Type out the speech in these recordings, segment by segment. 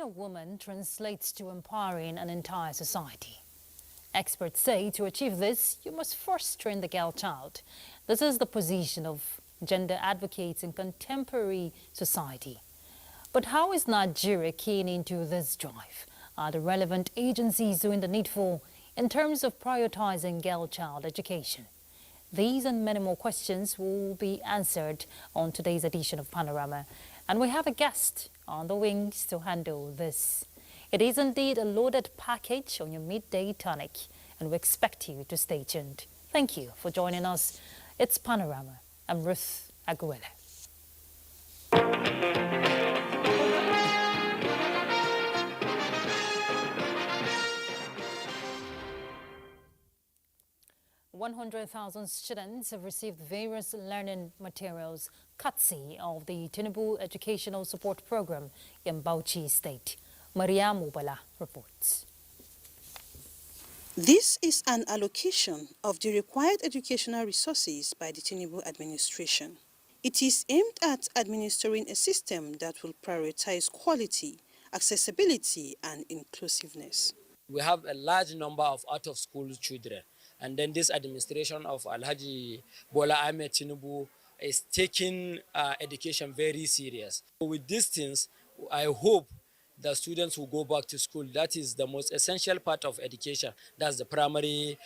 a woman translates to empowering an entire society. Experts say to achieve this, you must first train the girl child. This is the position of gender advocates in contemporary society. But how is Nigeria keen into this drive? Are the relevant agencies doing the needful in terms of prioritizing girl-child education? These and many more questions will be answered on today's edition of Panorama. And we have a guest on the wings to handle this. It is indeed a loaded package on your midday tonic, and we expect you to stay tuned. Thank you for joining us. It's Panorama. I'm Ruth Aguilera. 100,000 students have received various learning materials courtesy of the Tinubu Educational Support Program in Bauchi State. Maria Mubala reports. This is an allocation of the required educational resources by the Tinubu administration. It is aimed at administering a system that will prioritize quality, accessibility, and inclusiveness. We have a large number of out-of-school children, and then this administration of Alhaji Bola Ahmed Tinubu is taking education very serious. With these things, I hope the students will go back to school. That is the most essential part of education. That's the primary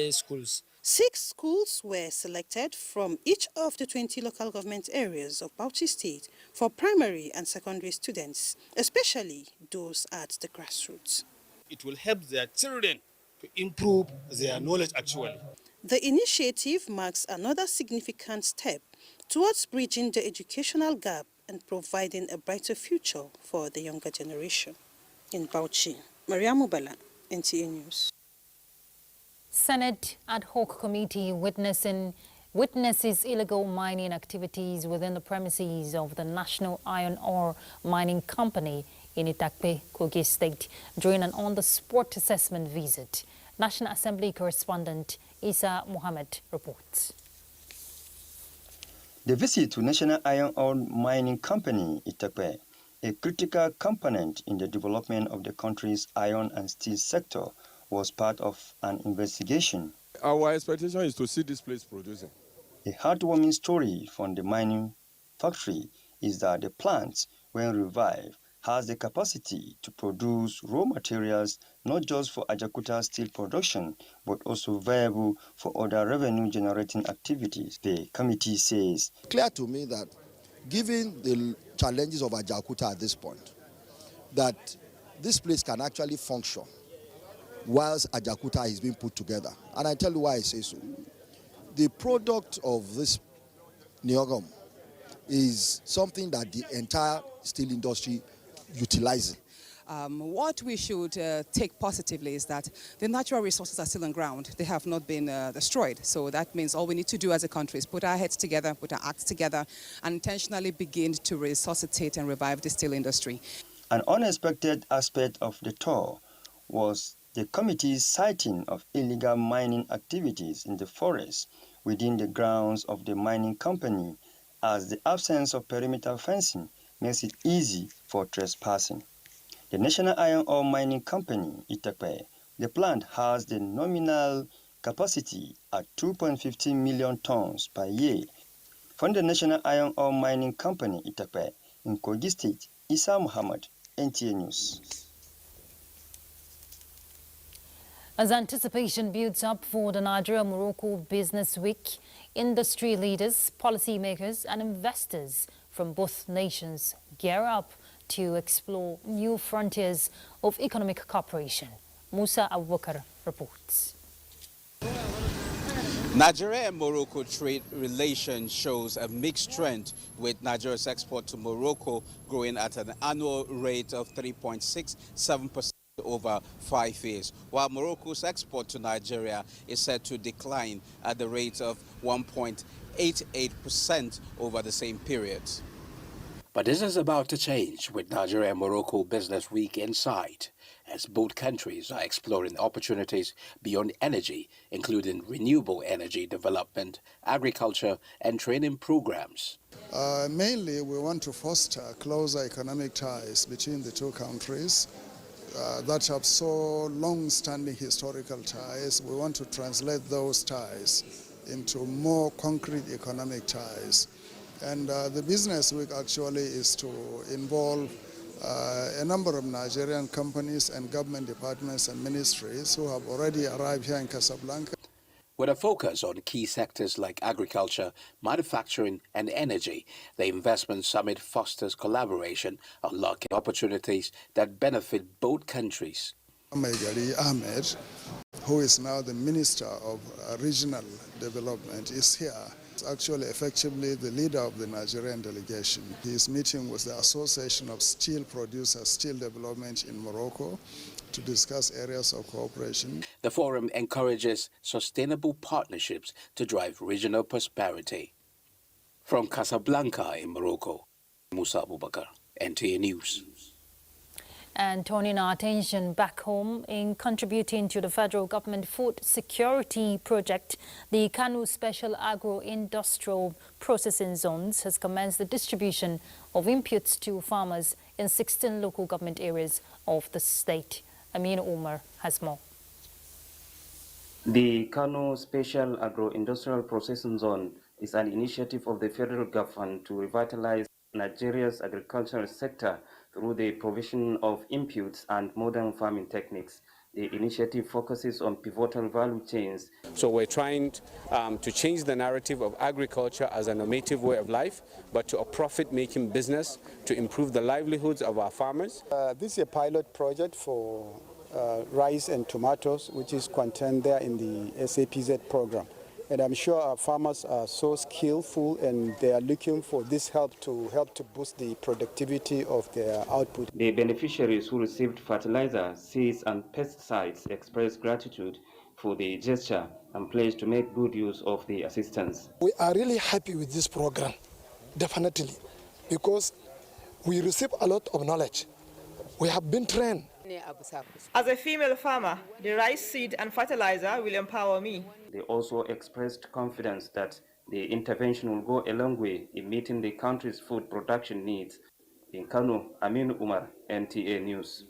schools. 6 schools were selected from each of the 20 local government areas of Bauchi State for primary and secondary students, especially those at the grassroots. It will help their children to improve their knowledge actually. The initiative marks another significant step towards bridging the educational gap and providing a brighter future for the younger generation. In Bauchi, Maria Mubala, NTA News. Senate ad hoc committee witnesses illegal mining activities within the premises of the National Iron Ore Mining Company in Itakpe, Kogi State during an on-the-spot assessment visit. National Assembly correspondent Isa Mohammed reports. The visit to National Iron Ore Mining Company, Itakpe, a critical component in the development of the country's iron and steel sector, was part of an investigation. Our expectation is to see this place producing. A heartwarming story from the mining factory is that the plant, when revived, has the capacity to produce raw materials not just for Ajakuta steel production, but also viable for other revenue-generating activities, the committee says. Clear to me that given the challenges of Ajakuta at this point, that this place can actually function whilst Ajakuta is being put together. And I tell you why I say so. The product of this Neogum is something that the entire steel industry utilizing. What we should take positively is that the natural resources are still on ground. They have not been destroyed. So that means all we need to do as a country is put our heads together, put our acts together, and intentionally begin to resuscitate and revive the steel industry. An unexpected aspect of the tour was the committee's citing of illegal mining activities in the forest within the grounds of the mining company, as the absence of perimeter fencing makes it easy for trespassing. The National Iron Ore Mining Company, Itakpe, the plant has the nominal capacity at 2.15 million tons per year. From the National Iron Ore Mining Company, Itakpe, in Kogi State, Isa Muhammad, NTA News. As anticipation builds up for the Nigeria-Morocco Business Week, industry leaders, policymakers and investors from both nations gear up to explore new frontiers of economic cooperation. Musa Abubakar reports. Nigeria and Morocco trade relations shows a mixed trend, with Nigeria's export to Morocco growing at an annual rate of 3.67% over 5 years, while Morocco's export to Nigeria is set to decline at the rate of 1.88% over the same period. But this is about to change with Nigeria and Morocco Business Week in sight, as both countries are exploring opportunities beyond energy, including renewable energy development, agriculture, and training programs. Mainly, we want to foster closer economic ties between the two countries that have so long-standing historical ties. We want to translate those ties into more concrete economic ties. And the Business Week actually is to involve a number of Nigerian companies and government departments and ministries who have already arrived here in Casablanca. With a focus on key sectors like agriculture, manufacturing, and energy, the Investment Summit fosters collaboration, unlocking opportunities that benefit both countries. Ahmed, who is now the Minister of Regional Development, is here. He's actually effectively the leader of the Nigerian delegation. He is meeting with the Association of Steel Producers, Steel Development in Morocco to discuss areas of cooperation. The forum encourages sustainable partnerships to drive regional prosperity. From Casablanca in Morocco, Musa Abubakar, NTA News. And turning our attention back home, in contributing to the federal government food security project, the Kano Special Agro-Industrial Processing Zones has commenced the distribution of inputs to farmers in 16 local government areas of the state. Amin Umar has more. The Kano Special Agro-Industrial Processing Zone is an initiative of the federal government to revitalize Nigeria's agricultural sector through the provision of inputs and modern farming techniques. The initiative focuses on pivotal value chains. So we're trying to change the narrative of agriculture as a normative way of life, but to a profit-making business to improve the livelihoods of our farmers. This is a pilot project for rice and tomatoes, which is contained there in the SAPZ program. And I'm sure our farmers are so skillful and they are looking for this help to boost the productivity of their output. The beneficiaries who received fertilizer, seeds and pesticides expressed gratitude for the gesture and pledged to make good use of the assistance. We are really happy with this program, definitely, because we receive a lot of knowledge. We have been trained. As a female farmer, the rice seed and fertilizer will empower me. They also expressed confidence that the intervention will go a long way in meeting the country's food production needs. In Kano, Amin Umar, NTA News.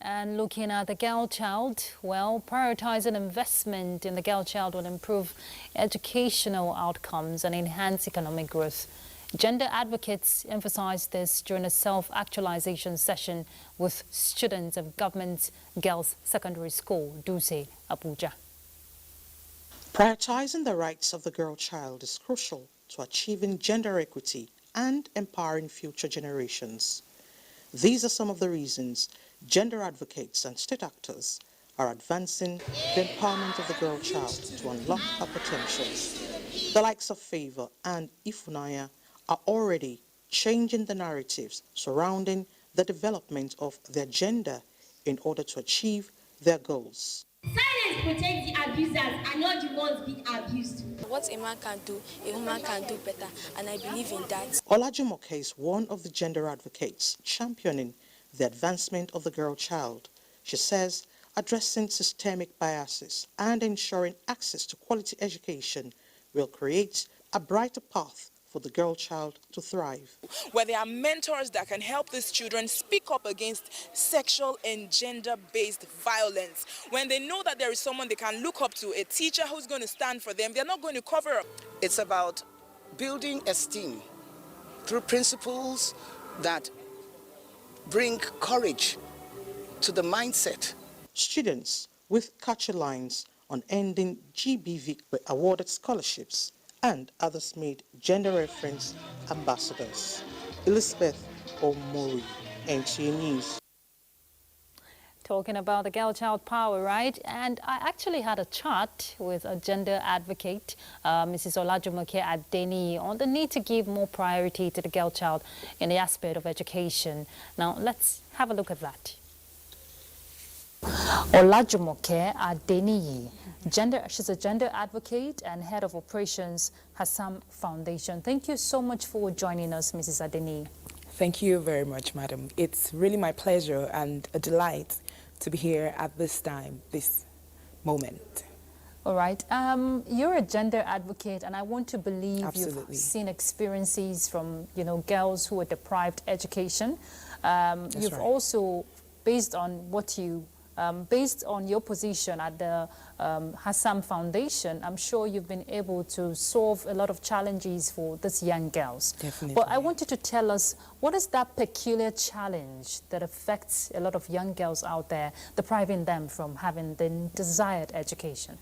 And looking at the girl child, well, prioritizing investment in the girl child will improve educational outcomes and enhance economic growth. Gender advocates emphasized this during a self-actualization session with students of Government Girls Secondary School, Duse, Abuja. Prioritizing the rights of the girl child is crucial to achieving gender equity and empowering future generations. These are some of the reasons gender advocates and state actors are advancing the empowerment of the girl child to unlock her potentials. The likes of Favor and Ifunaya are already changing the narratives surrounding the development of their gender in order to achieve their goals. Silence protects the abusers and not the ones being abused. What a man can do, a woman can do better, and I believe in that. Olajumoke is one of the gender advocates championing the advancement of the girl child. She says addressing systemic biases and ensuring access to quality education will create a brighter path for the girl child to thrive. Where there are mentors that can help these children speak up against sexual and gender-based violence. When they know that there is someone they can look up to, a teacher who's going to stand for them, they're not going to cover up. It's about building esteem through principles that bring courage to the mindset. Students with catchy lines on ending GBV were awarded scholarships, and others made gender reference ambassadors. Elizabeth Omori, NTA News. Talking about the girl child power, right? And I actually had a chat with a gender advocate, Mrs. Olajumoke Adeni, on the need to give more priority to the girl child in the aspect of education. Now, let's have a look at that. Olajumoke Adeni, She's a gender advocate and head of operations, Hassam Foundation. Thank you so much for joining us, Mrs. Adeni. Thank you very much, madam. It's really my pleasure and a delight to be here at this time, this moment. All right. You're a gender advocate, and I want to believe Absolutely. You've seen experiences from, girls who are deprived education. You've right. also, based on your position at the Hassam Foundation, I'm sure you've been able to solve a lot of challenges for these young girls. Definitely. But I want you to tell us, what is that peculiar challenge that affects a lot of young girls out there, depriving them from having the desired education?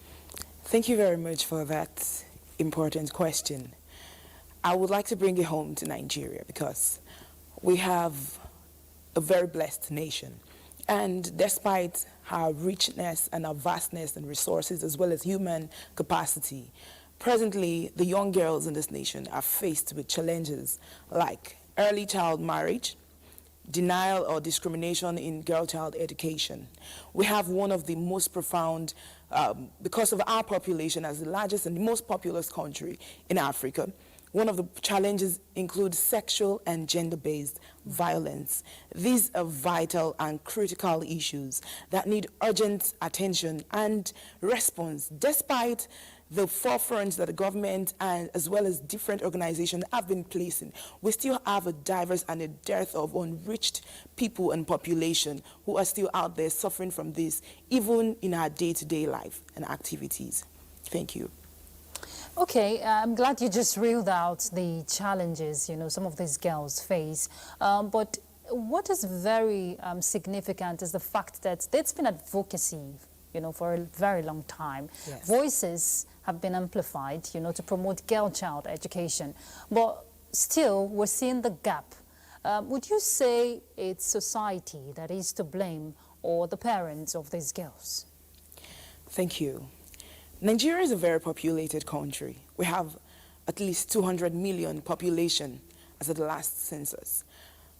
Thank you very much for that important question. I would like to bring it home to Nigeria because we have a very blessed nation. And despite our richness and our vastness and resources, as well as human capacity, presently the young girls in this nation are faced with challenges like early child marriage, denial or discrimination in girl child education. We have one of the most profound, because of our population as the largest and the most populous country in Africa, one of the challenges includes sexual and gender-based violence. These are vital and critical issues that need urgent attention and response, despite the forefront that the government and as well as different organizations have been placing. We still have a diverse and a dearth of unreached people and population who are still out there suffering from this, even in our day-to-day life and activities. Thank you. Okay, I'm glad you just reeled out the challenges, some of these girls face. But what is very significant is the fact that there's been advocacy, for a very long time. Yes. Voices have been amplified, to promote girl-child education. But still, we're seeing the gap. Would you say it's society that is to blame or the parents of these girls? Thank you. Nigeria is a very populated country. We have at least 200 million population as of the last census.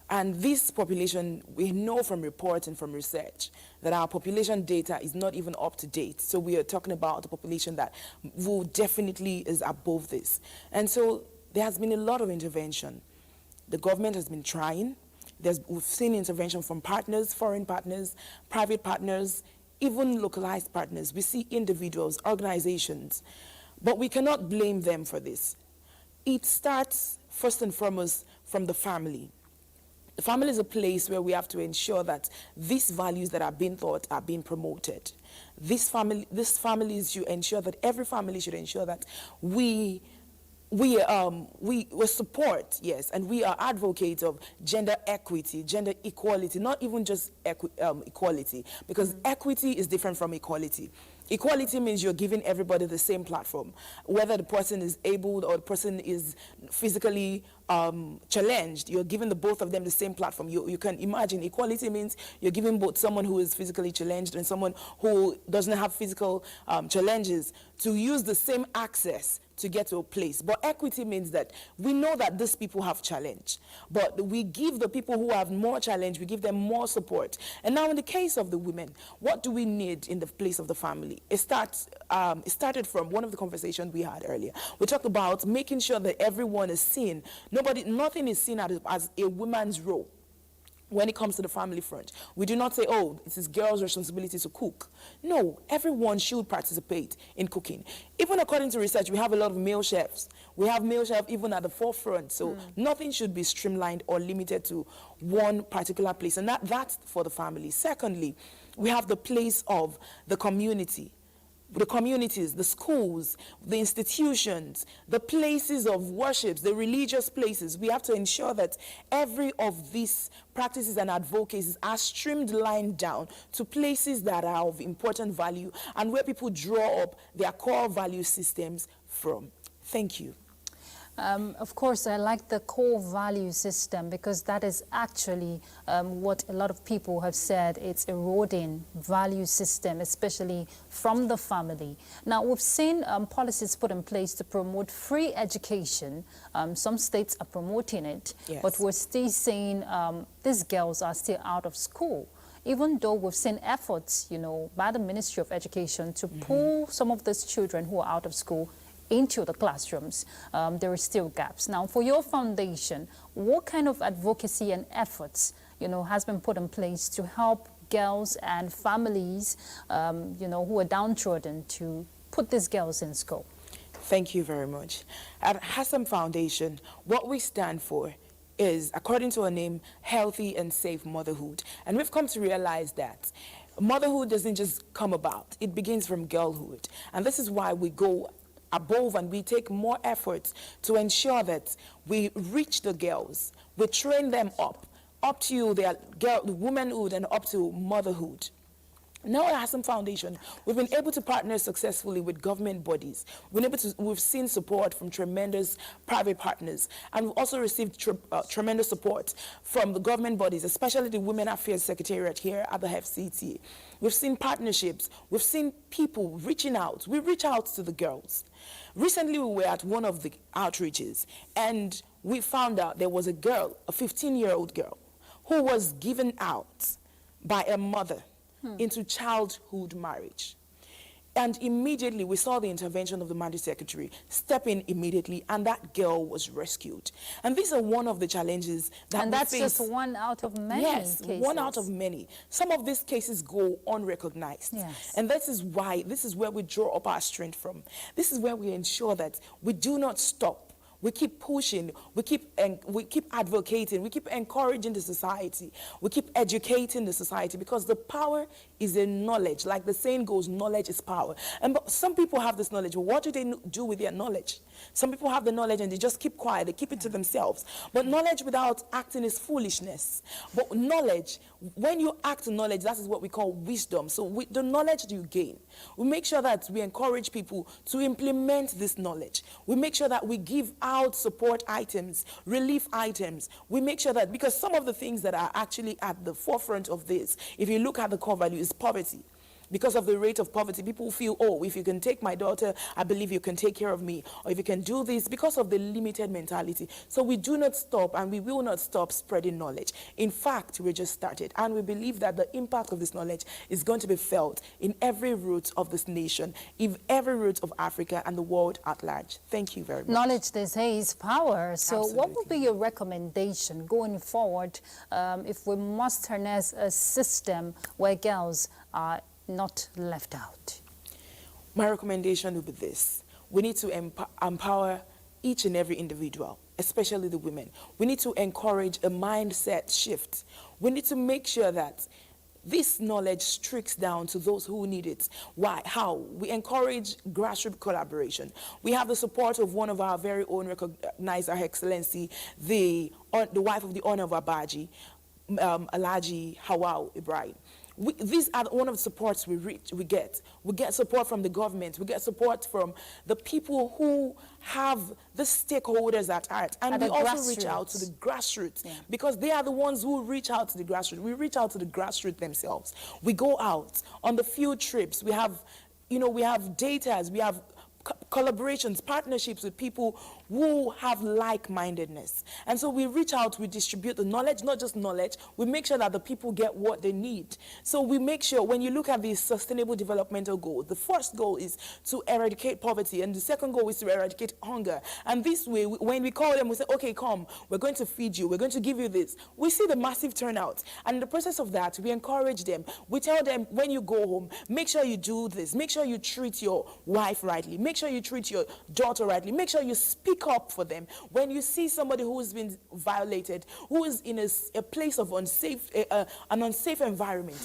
And this population, we know from reports and from research that our population data is not even up to date. So we are talking about a population that will definitely is above this. And so there has been a lot of intervention. The government has been trying. We've seen intervention from partners, foreign partners, private partners, even localized partners. We see individuals, organizations, but we cannot blame them for this. It starts first and foremost from the family. The family is a place where we have to ensure that these values that are being taught are being promoted. This families should ensure that every family should ensure that we support, yes, and we are advocates of gender equity, gender equality, not even just equality, because equity is different from equality. Equality means you're giving everybody the same platform, whether the person is able or the person is physically challenged. You're giving both of them the same platform. You can imagine equality means you're giving both someone who is physically challenged and someone who doesn't have physical challenges to use the same access to get to a place. But equity means that we know that these people have challenge, but we give the people who have more challenge, we give them more support. And now in the case of the women, what do we need in the place of the family? It started from one of the conversations we had earlier. We talked about making sure that everyone is seen. Nothing is seen as a woman's role. When it comes to the family front, we do not say, oh, it is girls' responsibility to cook. No, everyone should participate in cooking. Even according to research, we have a lot of male chefs. We have male chefs even at the forefront. So nothing should be streamlined or limited to one particular place. And that's for the family. Secondly, we have the place of the community. The communities, the schools, the institutions, the places of worship, the religious places. We have to ensure that every of these practices and advocacies are streamlined down to places that are of important value and where people draw up their core value systems from. Thank you. Of course, I like the core value system because that is actually what a lot of people have said. It's eroding value system, especially from the family. Now, we've seen policies put in place to promote free education. Some states are promoting it, yes, but we're still seeing these girls are still out of school. even though we've seen efforts, by the Ministry of Education to pull some of these children who are out of school into the classrooms, there are still gaps. Now, for your foundation, what kind of advocacy and efforts, has been put in place to help girls and families, who are downtrodden to put these girls in school? Thank you very much. At Hassan Foundation, what we stand for is, according to our name, healthy and safe motherhood. And we've come to realize that motherhood doesn't just come about. It begins from girlhood. And this is why we go above and we take more efforts to ensure that we reach the girls. We train them up to their womanhood and up to motherhood. Now at Hassan Foundation, we've been able to partner successfully with government bodies. We've seen support from tremendous private partners, and we've also received tremendous support from the government bodies, especially the Women Affairs Secretariat here at the FCT. We've seen partnerships. We've seen people reaching out. We reach out to the girls. Recently, we were at one of the outreaches, and we found out there was a girl, a 15-year-old girl, who was given out by a mother into childhood marriage. And immediately we saw the intervention of the Mandate Secretary step in immediately, and that girl was rescued. And these are one of the challenges that and that's just one out of many cases. One out of many. Some of these cases go unrecognized. Yes. And this is where we draw up our strength from. This is where we ensure that we do not stop. We keep pushing, we keep advocating, we keep encouraging the society, we keep educating the society, because the power is in knowledge. Like the saying goes, knowledge is power. And some people have this knowledge, but what do they do with their knowledge? Some people have the knowledge and they just keep quiet, they keep it to themselves. But knowledge without acting is foolishness. But knowledge, when you act on knowledge, that is what we call wisdom. So the knowledge you gain, we make sure that we encourage people to implement this knowledge. We make sure that we give out support items, relief items. We make sure that, because some of the things that are actually at the forefront of this, if you look at the core value, is poverty. Because of the rate of poverty, people feel, oh, if you can take my daughter, I believe you can take care of me. Or if you can do this, because of the limited mentality. So we do not stop, and we will not stop spreading knowledge. In fact, we just started, and we believe that the impact of this knowledge is going to be felt in every root of this nation, in every root of Africa and the world at large. Thank you very much. Knowledge, they say, is power. So Absolutely. What would be your recommendation going forward if we must harness a system where girls are not left out? My recommendation would be this. We need to empower each and every individual, especially the women. We need to encourage a mindset shift. We need to make sure that this knowledge trickles down to those who need it. Why? How? We encourage grassroots collaboration. We have the support of one of our very own recognized, Her Excellency, the wife of the owner of Abuja, Alhaji Hawau Ibrahim. These are one of the supports we get. We get support from the government. We get support from the people who have the stakeholders at heart. And we also reach out to the grassroots, because they are the ones who reach out to the grassroots. We reach out to the grassroots themselves. We go out on the field trips. We have, we have data, we have collaborations, partnerships with people who have like-mindedness. And so we reach out, we distribute the knowledge, not just knowledge, we make sure that the people get what they need. So we make sure, when you look at these sustainable developmental goals, the first goal is to eradicate poverty, and the second goal is to eradicate hunger. And this way, when we call them, we say, okay, come, we're going to feed you, we're going to give you this. We see the massive turnout. And in the process of that, we encourage them. We tell them, when you go home, make sure you do this. Make sure you treat your wife rightly. Make sure you treat your daughter rightly. Make sure you speak up for them. When you see somebody who has been violated, who is in a place of an unsafe environment,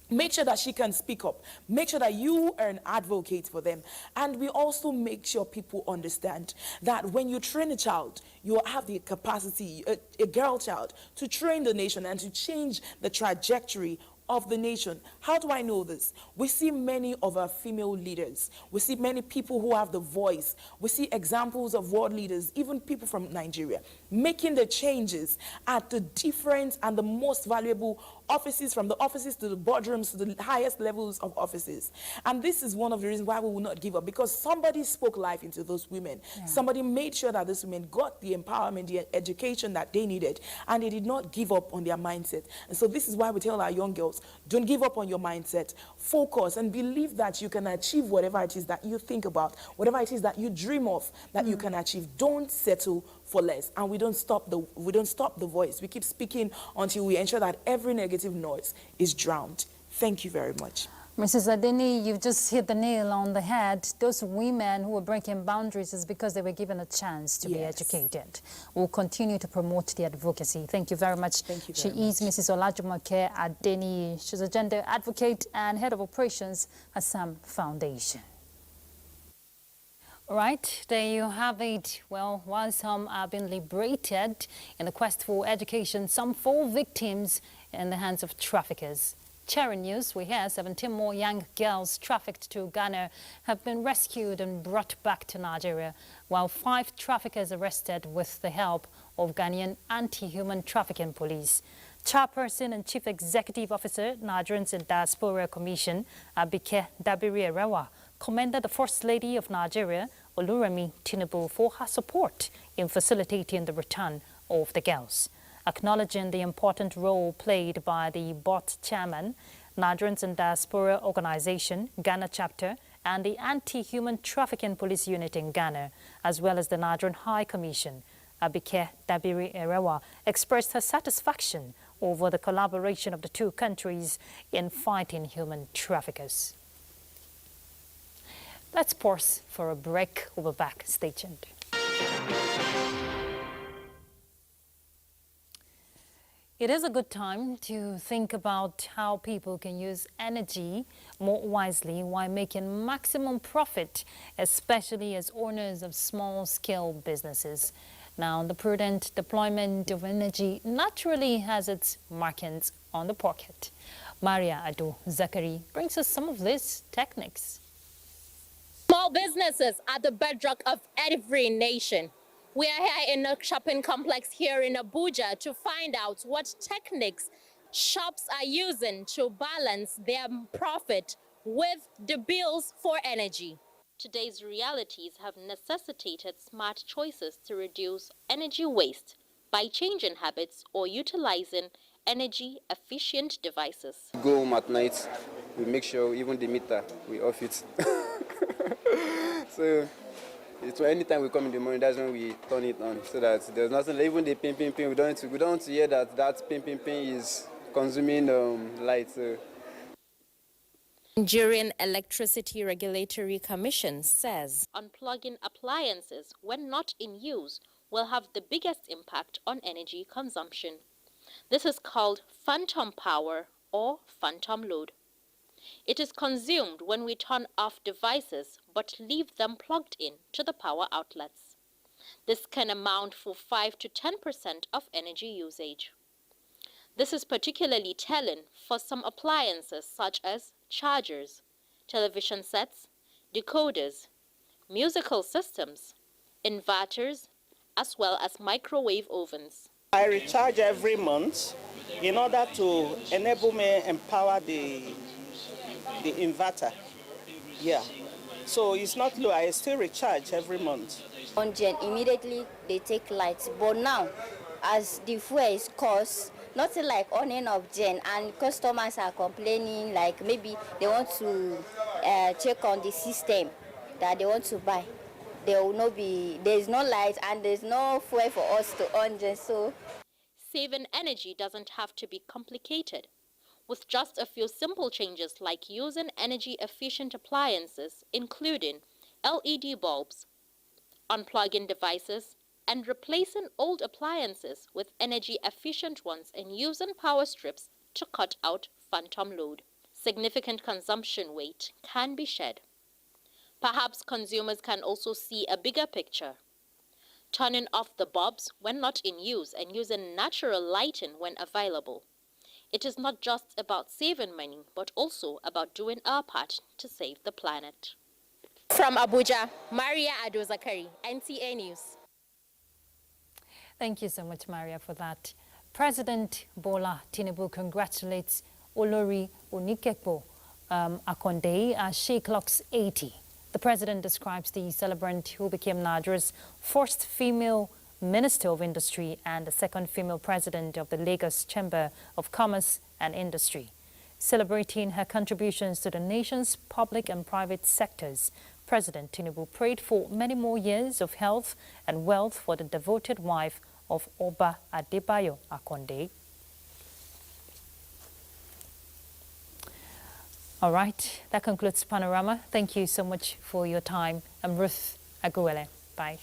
make sure that she can speak up. Make sure that you are an advocate for them. And we also make sure people understand that when you train a child, you have the capacity, a girl child, to train the nation and to change the trajectory of the nation. How do I know this? We see many of our female leaders. We see many people who have the voice. We see examples of world leaders, even people from Nigeria, making the changes at the different and the most valuable offices, from the offices to the boardrooms, to the highest levels of offices. And this is one of the reasons why we will not give up, because somebody spoke life into those women. Yeah. Somebody made sure that those women got the empowerment, the education that they needed, and they did not give up on their mindset. And so this is why we tell our young girls, don't give up on your mindset. Focus and believe that you can achieve whatever it is that you think about, whatever it is that you dream of, that you can achieve. Don't settle for less. And we don't stop the voice. We keep speaking until we ensure that every negative noise is drowned. Thank you very much. Mrs. Adeni, you've just hit the nail on the head. Those women who are breaking boundaries is because they were given a chance to be educated. We'll continue to promote the advocacy. Thank you very much. Thank you She very is Mrs. Olajumoke Adeni. She's a gender advocate and head of operations at Sam Foundation. All right, there you have it. Well, while some have been liberated in the quest for education, some fall victims in the hands of traffickers. Sharing news, we hear 17 more young girls trafficked to Ghana have been rescued and brought back to Nigeria, while 5 traffickers arrested with the help of Ghanaian anti-human trafficking police. Chairperson and Chief Executive Officer, Nigerians in Diaspora Commission, Abike Dabiri-Erewa, commended the First Lady of Nigeria, Oluremi Tinubu, for her support in facilitating the return of the girls. Acknowledging the important role played by the BOT chairman, Nigerians in Diaspora Organization, Ghana chapter, and the Anti-Human Trafficking Police Unit in Ghana, as well as the Nigerian High Commission, Abike Dabiri-Erewa expressed her satisfaction over the collaboration of the two countries in fighting human traffickers. Let's pause for a break. We'll be back. Stay tuned. It is a good time to think about how people can use energy more wisely while making maximum profit, especially as owners of small-scale businesses. Now, the prudent deployment of energy naturally has its markings on the pocket. Maria Ado Zakari brings us some of these techniques. Small businesses are the bedrock of every nation. We are here in a shopping complex here in Abuja to find out what techniques shops are using to balance their profit with the bills for energy. Today's realities have necessitated smart choices to reduce energy waste by changing habits or utilizing energy-efficient devices. Go home at night, we make sure even the meter, we off it. So anytime we come in the morning, that's when we turn it on, so that there's nothing, even the ping, we don't want to hear that ping is consuming light. So. Nigerian Electricity Regulatory Commission says unplugging appliances when not in use will have the biggest impact on energy consumption. This is called phantom power or phantom load. It is consumed when we turn off devices but leave them plugged in to the power outlets. This can amount for 5 to 10% of energy usage. This is particularly telling for some appliances such as chargers, television sets, decoders, musical systems, inverters, as well as microwave ovens. I recharge every month in order to enable me empower the inverter. Yeah. So it's not low, I still recharge every month. On gen, immediately they take lights. But now, as the fuel is cost, nothing like on and off gen, and customers are complaining, like maybe they want to check on the system that they want to buy. There will not be, there's no light and there's no fuel for us to on gen, so. Saving energy doesn't have to be complicated. With just a few simple changes like using energy-efficient appliances, including LED bulbs, unplugging devices, and replacing old appliances with energy-efficient ones and using power strips to cut out phantom load. Significant consumption weight can be shed. Perhaps consumers can also see a bigger picture. Turning off the bulbs when not in use and using natural lighting when available. It is not just about saving money, but also about doing our part to save the planet. From Abuja, Maria Ado Zakari, NTA News. Thank you so much, Maria, for that. President Bola Tinubu congratulates Olori Onikekpo Akonde as she clocks 80. The president describes the celebrant who became Nigeria's first female Minister of Industry and the second female president of the Lagos Chamber of Commerce and Industry. Celebrating her contributions to the nation's public and private sectors, President Tinubu prayed for many more years of health and wealth for the devoted wife of Oba Adebayo Akonde. All right, that concludes Panorama. Thank you so much for your time. I'm Ruth Aguele. Bye.